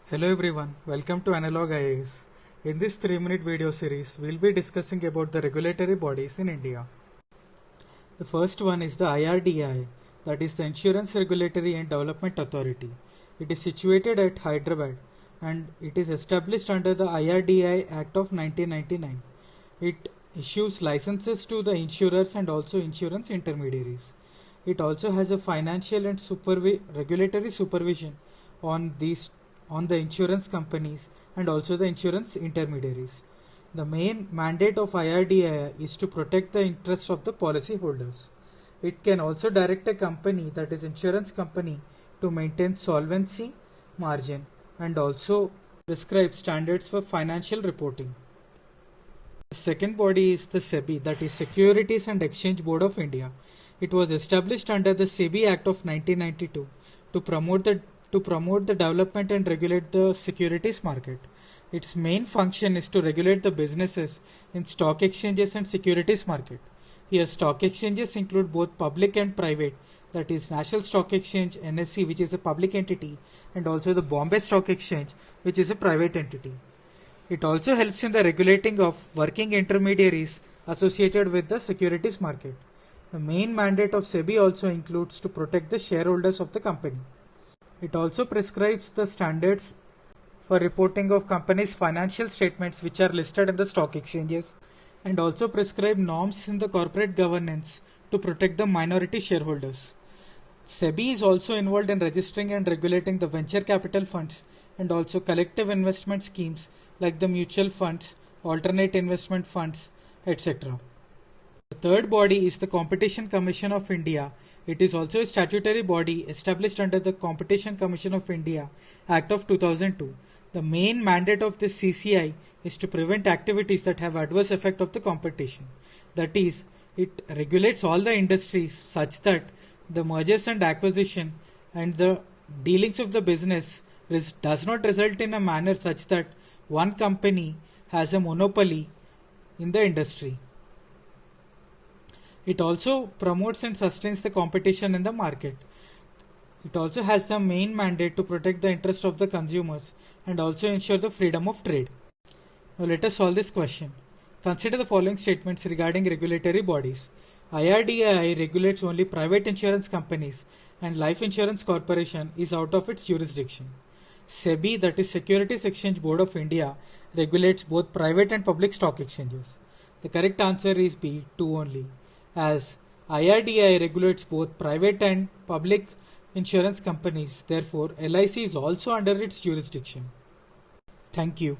Hello everyone, welcome to Analog IAS. In this 3-minute video series, we'll be discussing about the regulatory bodies in India. The first one is the IRDAI, that is the Insurance Regulatory and Development Authority. It is situated at Hyderabad and it is established under the IRDAI Act of 1999. It issues licenses to the insurers and also insurance intermediaries. It also has a financial and regulatory supervision on the insurance companies and also the insurance intermediaries. The main mandate of IRDAI is to protect the interests of the policy holders. It can also direct a company, that is insurance company, to maintain solvency margin and also prescribe standards for financial reporting. The second body is the SEBI, that is Securities and Exchange Board of India. It was established under the SEBI Act of 1992 to promote the development and regulate the securities market. Its main function is to regulate the businesses in stock exchanges and securities market. Here stock exchanges include both public and private, that is National Stock Exchange NSE, which is a public entity, and also the Bombay Stock Exchange, which is a private entity. It also helps in the regulating of working intermediaries associated with the securities market. The main mandate of SEBI also includes to protect the shareholders of the company. It also prescribes the standards for reporting of companies' financial statements which are listed in the stock exchanges, and also prescribe norms in the corporate governance to protect the minority shareholders. SEBI is also involved in registering and regulating the venture capital funds and also collective investment schemes like the mutual funds, alternate investment funds, etc. The third body is the Competition Commission of India. It is also a statutory body established under the Competition Commission of India Act of 2002. The main mandate of this CCI is to prevent activities that have adverse effect of the competition. That is, it regulates all the industries such that the mergers and acquisition and the dealings of the business does not result in a manner such that one company has a monopoly in the industry. It also promotes and sustains the competition in the market. It also has the main mandate to protect the interest of the consumers and also ensure the freedom of trade. Now let us solve this question. Consider the following statements regarding regulatory bodies. IRDAI regulates only private insurance companies and Life Insurance Corporation is out of its jurisdiction. SEBI, that is Securities Exchange Board of India, regulates both private and public stock exchanges. The correct answer is B, 2 only, as IRDAI regulates both private and public insurance companies. Therefore, LIC is also under its jurisdiction. Thank you.